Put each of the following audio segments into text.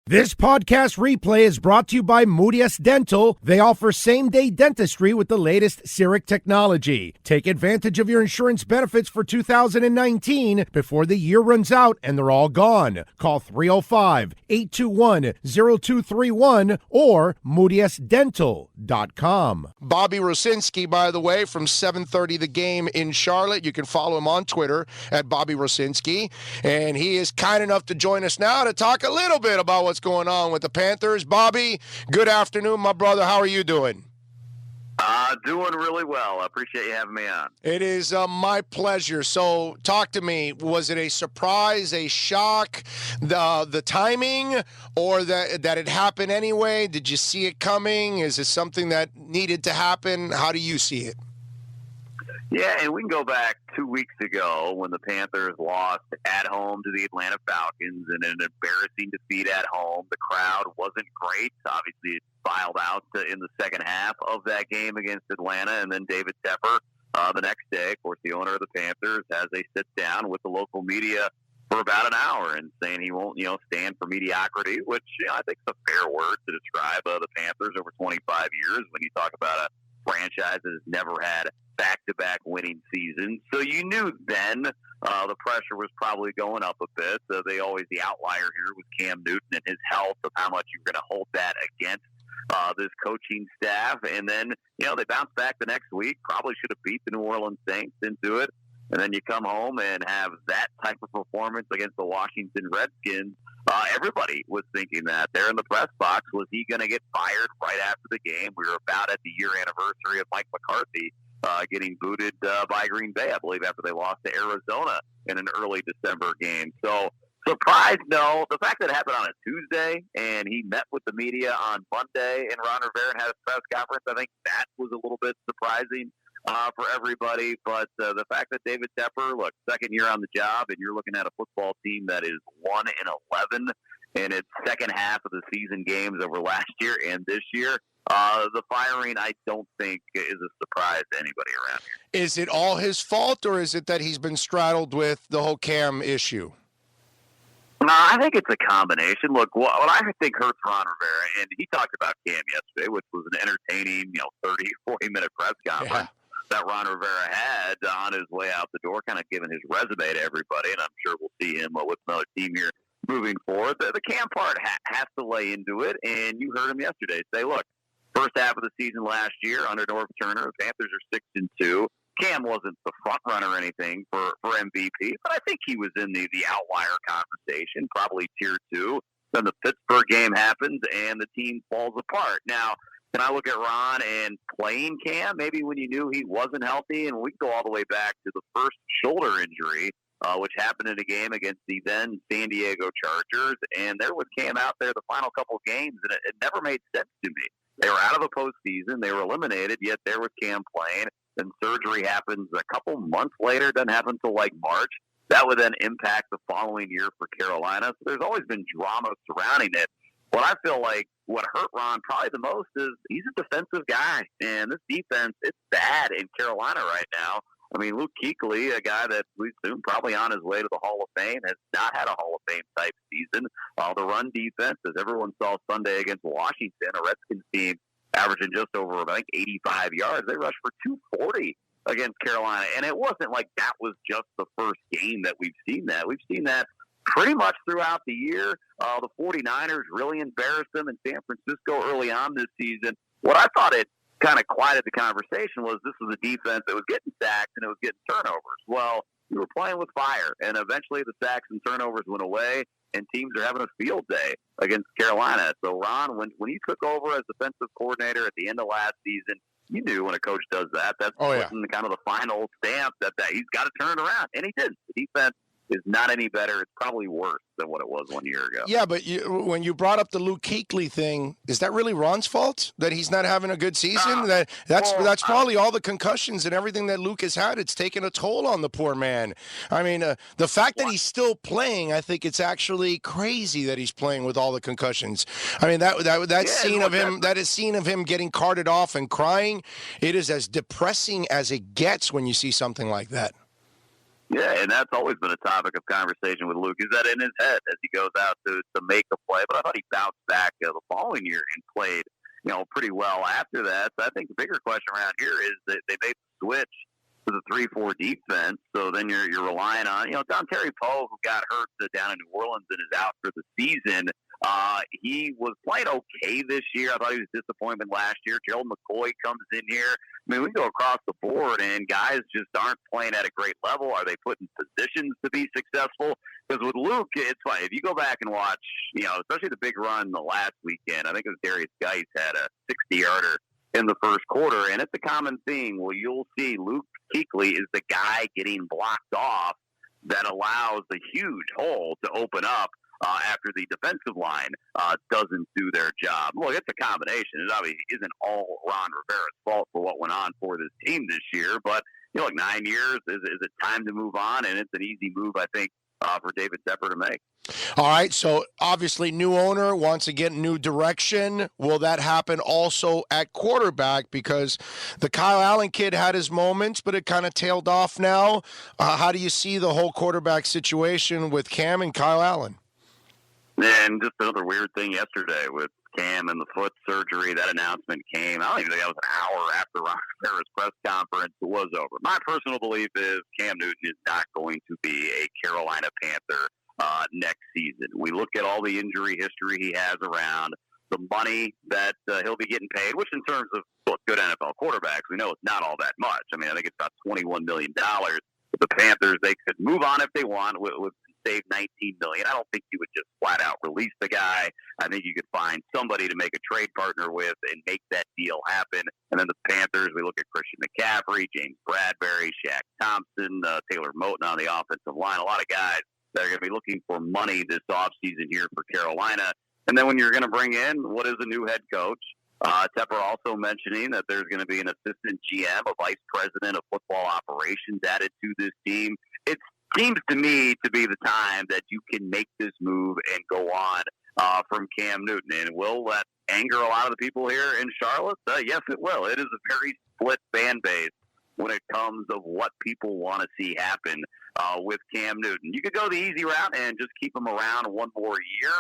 This podcast replay is brought to you by Moody S Dental. They offer same-day dentistry with the latest CEREC technology. Take advantage of your insurance benefits for 2019 before the year runs out and they're all gone. Call 305-821-0231 or moodysdental.com. Bobby Rosinski, by the way, from 7:30 The Game in Charlotte. You can follow him on Twitter at Bobby Rosinski. And he is kind enough to join us now to talk a little bit about what's going on with the Panthers. Bobby, good afternoon, my brother. How are you doing? Doing really well. I appreciate you having me on. It is my pleasure. So talk to me. Was it a surprise, a shock, the timing, or that it happened anyway? Did you see it coming? Is it something that needed to happen? How do you see it? Yeah, and we can go back 2 weeks ago when the Panthers lost at home to the Atlanta Falcons in an embarrassing defeat at home. The crowd wasn't great. Obviously, it filed out in the second half of that game against Atlanta, and then David Tepper the next day, of course, the owner of the Panthers, has a sit-down with the local media for about an hour and saying he won't, stand for mediocrity, which I think is a fair word to describe the Panthers over 25 years when you talk about a franchise that has never had back-to-back winning seasons. So you knew then the pressure was probably going up a bit. The outlier here was Cam Newton and his health, of how much you were going to hold that against this coaching staff. And then, they bounced back the next week, probably should have beat the New Orleans Saints into it. And then you come home and have that type of performance against the Washington Redskins. Everybody was thinking that there in the press box. Was he going to get fired right after the game? We were about at the year anniversary of Mike McCarthy getting booted by Green Bay, I believe, after they lost to Arizona in an early December game. So, surprised, no. The fact that it happened on a Tuesday and he met with the media on Monday and Ron Rivera had a press conference, I think that was a little bit surprising for everybody. But the fact that David Tepper, look, second year on the job, and you're looking at a football team that is 1-11 in its second half of the season games over last year and this year, the firing, I don't think, is a surprise to anybody around here. Is it all his fault, or is it that he's been straddled with the whole Cam issue? No, I think it's a combination. Look, what I think hurts Ron Rivera, and he talked about Cam yesterday, which was an entertaining, 30, 40-minute press conference that Ron Rivera had on his way out the door, kind of giving his resume to everybody, and I'm sure we'll see him with another team here moving forward. The Cam part has to lay into it, and you heard him yesterday say, look, first half of the season last year under Norv Turner, the Panthers are 6-2. Cam wasn't the front runner or anything for MVP, but I think he was in the outlier conversation, probably tier 2. Then the Pittsburgh game happens and the team falls apart. Now, can I look at Ron and playing Cam maybe when you knew he wasn't healthy? And we go all the way back to the first shoulder injury, which happened in a game against the then San Diego Chargers. And there was Cam out there the final couple of games, and it never made sense to me. They were out of the postseason. They were eliminated, yet there was Cam playing. Then surgery happens a couple months later. Doesn't happen until like March. That would then impact the following year for Carolina. So there's always been drama surrounding it. What I feel like what hurt Ron probably the most is he's a defensive guy. And this defense, it's bad in Carolina right now. I mean, Luke Kuechly, a guy that we assume probably on his way to the Hall of Fame, has not had a Hall of Fame type season. The run defense, as everyone saw Sunday against Washington, a Redskins team averaging just over, I think, 85 yards. They rushed for 240 against Carolina. And it wasn't like that was just the first game that we've seen that. We've seen that pretty much throughout the year. The 49ers really embarrassed them in San Francisco early on this season. What I thought it kind of quieted the conversation was this was a defense that was getting sacks and it was getting turnovers. Well, we were playing with fire, and eventually the sacks and turnovers went away, and teams are having a field day against Carolina. So, Ron, when he took over as defensive coordinator at the end of last season, you knew when a coach does that, that's putting kind of the final stamp that he's got to turn it around. And he did. The defense is not any better. It's probably worse than what it was 1 year ago. Yeah, but when you brought up the Luke Kuechly thing, is that really Ron's fault that he's not having a good season? That's probably all the concussions and everything that Luke has had. It's taken a toll on the poor man. I mean, the fact that he's still playing, I think it's actually crazy that he's playing with all the concussions. I mean, that scene of him getting carted off and crying, it is as depressing as it gets when you see something like that. Yeah, and that's always been a topic of conversation with Luke. Is that in his head as he goes out to make a play? But I thought he bounced back the following year and played, pretty well after that. So I think the bigger question around here is that they made the switch to the 3-4 defense. So then you're relying on, Don Terry Poe, who got hurt down in New Orleans and is out for the season. He was playing okay this year. I thought he was a disappointment last year. Gerald McCoy comes in here. I mean, we go across the board, and guys just aren't playing at a great level. Are they put in positions to be successful? Because with Luke, it's funny. If you go back and watch, especially the big run the last weekend, I think it was Darius Geis had a 60-yarder in the first quarter, and it's a common theme. Well, you'll see Luke Kuechly is the guy getting blocked off that allows the huge hole to open up after the defensive line doesn't do their job. Look, it's a combination. It obviously isn't all Ron Rivera's fault for what went on for this team this year, but 9 years is it time to move on, and it's an easy move, I think, for David Tepper to make. All right, so obviously new owner wants to get new direction. Will that happen also at quarterback? Because the Kyle Allen kid had his moments, but it kind of tailed off now. How do you see the whole quarterback situation with Cam and Kyle Allen? And just another weird thing yesterday with Cam and the foot surgery. That announcement came, I don't even think that was an hour after Ron Rivera's press conference was over. My personal belief is Cam Newton is not going to be a Carolina Panther next season. We look at all the injury history he has around, the money that he'll be getting paid, which in terms of good NFL quarterbacks, we know it's not all that much. I mean, I think it's about $21 million. But the Panthers, they could move on if they want with save $19 million. I don't think you would just flat out release the guy. I think you could find somebody to make a trade partner with and make that deal happen. And then the Panthers, we look at Christian McCaffrey, James Bradbury, Shaq Thompson, Taylor Moton on the offensive line. A lot of guys that are going to be looking for money this offseason here for Carolina. And then when you're going to bring in, what is a new head coach? Tepper also mentioning that there's going to be an assistant GM, a vice president of football operations added to this team. It seems to me to be the time that you can make this move and go on from Cam Newton. And will that anger a lot of the people here in Charlotte? Yes, it will. It is a very split fan base when it comes of what people want to see happen with Cam Newton. You could go the easy route and just keep him around one more year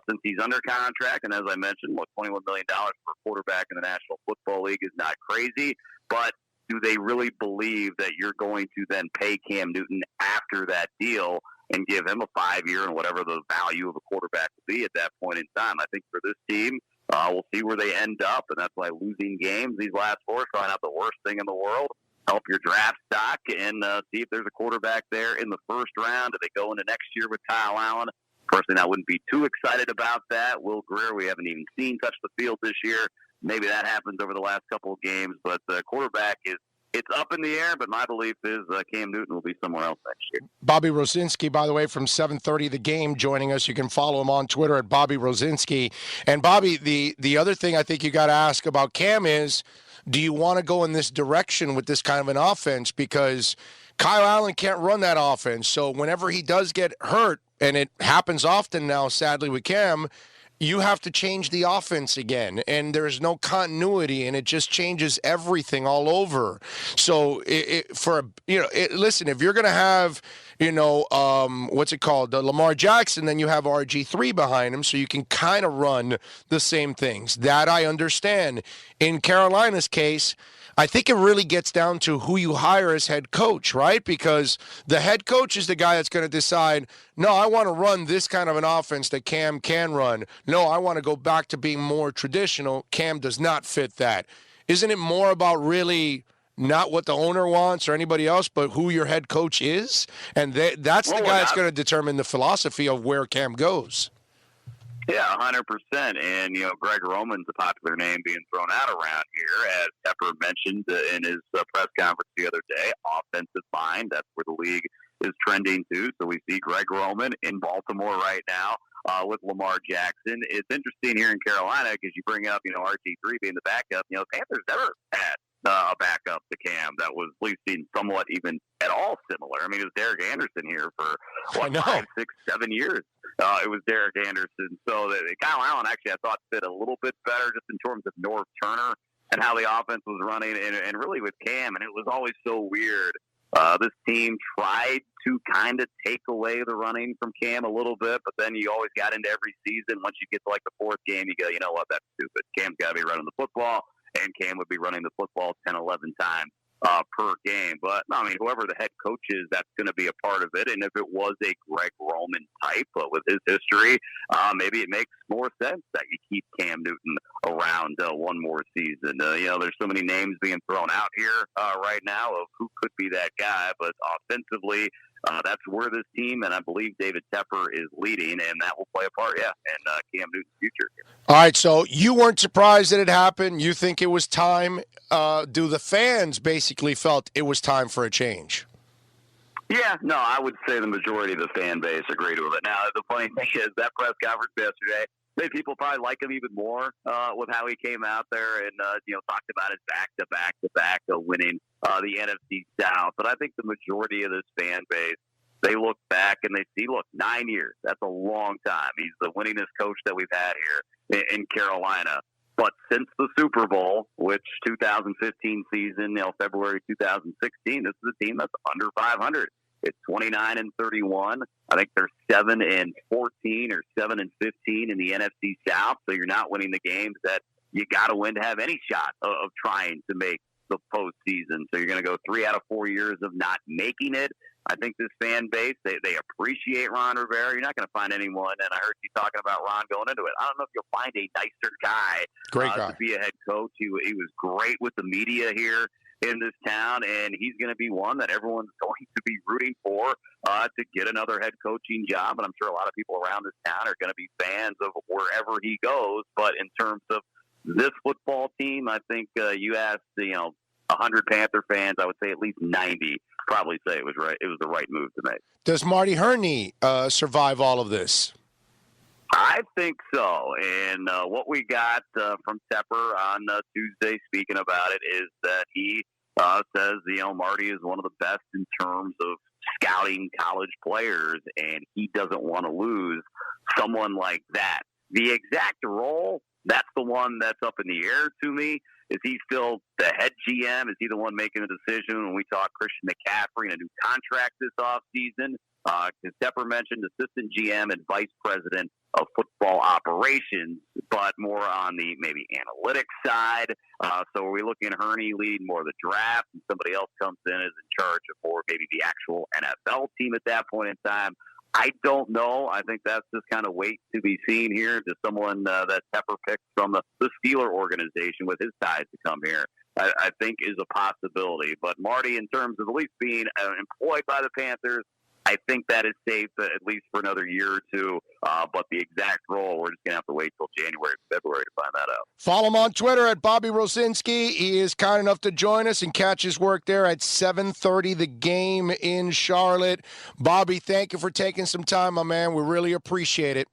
since he's under contract. And as I mentioned, $21 million for a quarterback in the National Football League is not crazy. But do they really believe that you're going to then pay Cam Newton after that deal and give him a 5-year and whatever the value of a quarterback will be at that point in time? I think for this team, we'll see where they end up, and that's why losing games these last four is probably not the worst thing in the world. Help your draft stock and see if there's a quarterback there in the first round. Do they go into next year with Kyle Allen? Personally, I wouldn't be too excited about that. Will Greer, we haven't even seen touch the field this year. Maybe that happens over the last couple of games, but the quarterback it's up in the air, but my belief is Cam Newton will be somewhere else next year. Bobby Rosinski, by the way, from 7:30 The Game, joining us. You can follow him on Twitter at Bobby Rosinski. And Bobby, the other thing I think you got to ask about Cam is, do you want to go in this direction with this kind of an offense? Because Kyle Allen can't run that offense. So whenever he does get hurt, and it happens often now, sadly, with Cam, you have to change the offense again, and there's no continuity, and it just changes everything all over. So, listen, if you're going to have, what's it called, Lamar Jackson, then you have RG3 behind him, so you can kind of run the same things. That I understand. In Carolina's case, I think it really gets down to who you hire as head coach, right? Because the head coach is the guy that's going to decide, no, I want to run this kind of an offense that Cam can run. No, I want to go back to being more traditional. Cam does not fit that. Isn't it more about really not what the owner wants or anybody else, but who your head coach is? And that's the guy that's going to determine the philosophy of where Cam goes. Yeah, 100%. And, Greg Roman's a popular name being thrown out around here, as Tepper mentioned in his press conference the other day. Offensive mind, that's where the league is trending to. So we see Greg Roman in Baltimore right now with Lamar Jackson. It's interesting here in Carolina because you bring up, RG3 being the backup. Panthers never had a backup to Cam that was at least seen somewhat even at all similar. I mean, it was Derek Anderson here for 5, 6, 7 years. It was Derek Anderson. So Kyle Allen actually I thought fit a little bit better just in terms of Norv Turner and how the offense was running and really with Cam. And it was always so weird This team tried to kind of take away the running from Cam a little bit, but then you always got into every season. Once you get to like the fourth game, you go, you know what, that's stupid. Cam's got to be running the football, and Cam would be running the football 10, 11 times per game. But, no, I mean, whoever the head coach is, that's going to be a part of it. And if it was a Greg Roman type with his history, maybe it makes more sense that you keep Cam Newton around one more season. There's so many names being thrown out here right now of who could be that guy. But offensively, that's where this team, and I believe David Tepper is leading, and that will play a part, in Cam Newton's future. All right, so you weren't surprised that it happened. You think it was time. Do the fans basically felt it was time for a change? Yeah, no, I would say the majority of the fan base agreed with it. Now, the funny thing is that press conference yesterday, maybe people probably like him even more with how he came out there and, talked about his back-to-back winning the NFC South. But I think the majority of this fan base, they look back and they see, 9 years. That's a long time. He's the winningest coach that we've had here in Carolina. But since the Super Bowl, which 2015 season, February 2016, this is a team that's under 500. It's 29-31. I think they're 7-14 or 7-15 in the NFC South. So you're not winning the games that you got to win to have any shot of trying to make the postseason. So you're going to go 3 out of 4 years of not making it. I think this fan base, they appreciate Ron Rivera. You're not going to find anyone, and I heard you talking about Ron going into it. I don't know if you'll find a nicer guy, to be a head coach. He was great with the media here in this town, and he's going to be one that everyone's going to be rooting for to get another head coaching job. And I'm sure a lot of people around this town are going to be fans of wherever he goes. But in terms of this football team, I think you asked, 100 Panther fans, I would say at least 90 probably say it was right. It was the right move to make. Does Marty Herney survive all of this? I think so. And what we got from Tepper on Tuesday speaking about it is that he says, Marty is one of the best in terms of scouting college players, and he doesn't want to lose someone like that. The exact role, that's the one that's up in the air to me. Is he still the head GM? Is he the one making the decision when we talk Christian McCaffrey and a new contract this offseason? Because Tepper mentioned assistant GM and vice president of football operations, but more on the maybe analytics side. So are we looking at Herney leading more of the draft and somebody else comes in as in charge of more maybe the actual NFL team at that point in time? I don't know. I think that's just kind of wait to be seen here. Just someone that Tepper picked from the Steeler organization with his ties to come here, I think is a possibility. But Marty, in terms of at least being employed by the Panthers, I think that is safe at least for another year or two. But the exact role, we're just going to have to wait till January, February to find that out. Follow him on Twitter at Bobby Rosinski. He is kind enough to join us and catch his work there at 7:30, the game in Charlotte. Bobby, thank you for taking some time, my man. We really appreciate it.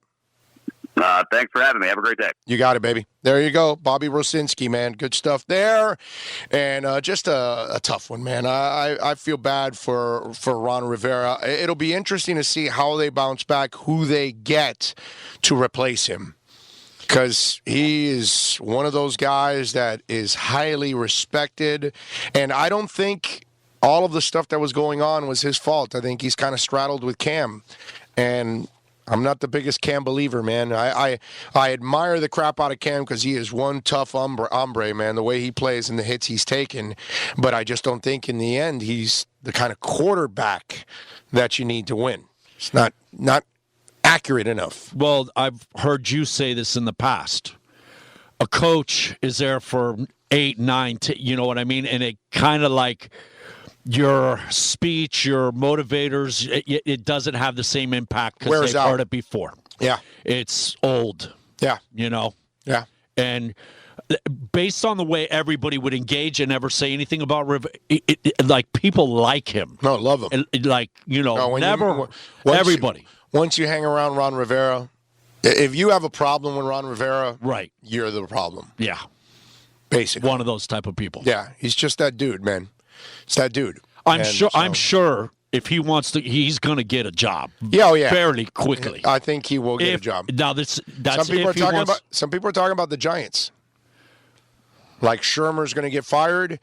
Thanks for having me. Have a great day. You got it, baby. There you go. Bobby Rosinski, man. Good stuff there. And just a tough one, man. I feel bad for Ron Rivera. It'll be interesting to see how they bounce back, who they get to replace him. Because he is one of those guys that is highly respected. And I don't think all of the stuff that was going on was his fault. I think he's kind of straddled with Cam. And I'm not the biggest Cam believer, man. I admire the crap out of Cam because he is one tough hombre, man, the way he plays and the hits he's taken. But I just don't think in the end he's the kind of quarterback that you need to win. It's not accurate enough. Well, I've heard you say this in the past. A coach is there for 8, 9, 10, you know what I mean? And it kind of like your speech, your motivators, it doesn't have the same impact because they've heard it before. Yeah. It's old. Yeah. Yeah. And based on the way everybody would engage and never say anything about River, like people like him. No, love him. Everybody. Once you hang around Ron Rivera, if you have a problem with Ron Rivera, right, you're the problem. Yeah. Basically. One of those type of people. Yeah. He's just that dude, man. It's that dude. I'm sure if he wants to, he's going to get a job. Yeah, fairly quickly. I think he will get a job. Now that's some people are talking about the Giants. Like Shermer's going to get fired,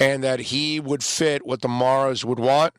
and that he would fit what the Maras would want,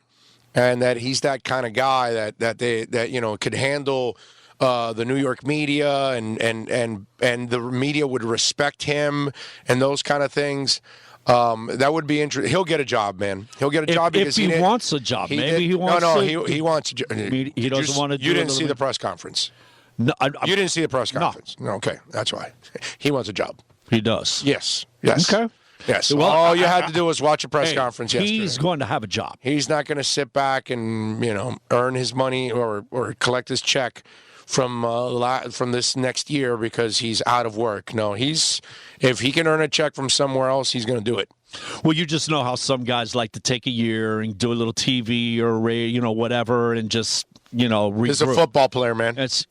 and that he's that kind of guy that could handle the New York media and the media would respect him and those kind of things. That would be interesting. He'll get a job, man. He'll get a job because he wants a job. Maybe he wants. He wants. He doesn't want to. You didn't see the press conference. No, you didn't see the press conference. No. Okay, that's why. He wants a job. He does. Yes. Okay. Yes. Well, all you had to do was watch a press conference yesterday. He's going to have a job. He's not going to sit back and earn his money or collect his check from this next year because he's out of work. No, if he can earn a check from somewhere else, he's going to do it. Well, you just know how some guys like to take a year and do a little TV or whatever, and just regroup. He's a football player, man. That's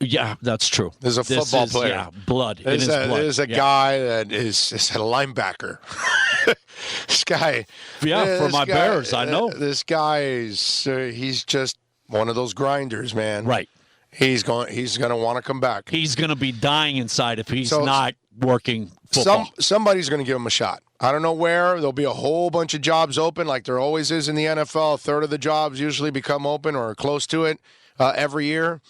true. He's a football player. Yeah, blood. It is blood. There's a guy that is a linebacker. This guy. Yeah, for my Bears, I know. This guy is he's just one of those grinders, man. Right. He's going to want to come back. He's going to be dying inside if he's not working football. Somebody's going to give him a shot. I don't know where. There'll be a whole bunch of jobs open like there always is in the NFL. A third of the jobs usually become open or close to it every year.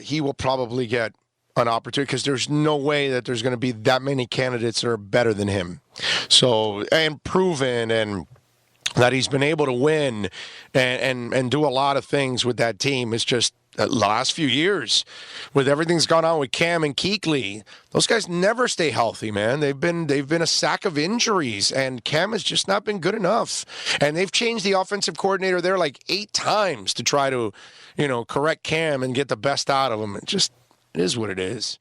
He will probably get an opportunity because there's no way that there's going to be that many candidates that are better than him. So, and proven and that he's been able to win and do a lot of things with that team. It's just the last few years with everything's gone on with Cam and Kuechly, those guys never stay healthy, man. They've been a sack of injuries, and Cam has just not been good enough. And they've changed the offensive coordinator there like 8 times to try to, correct Cam and get the best out of him. It is what it is.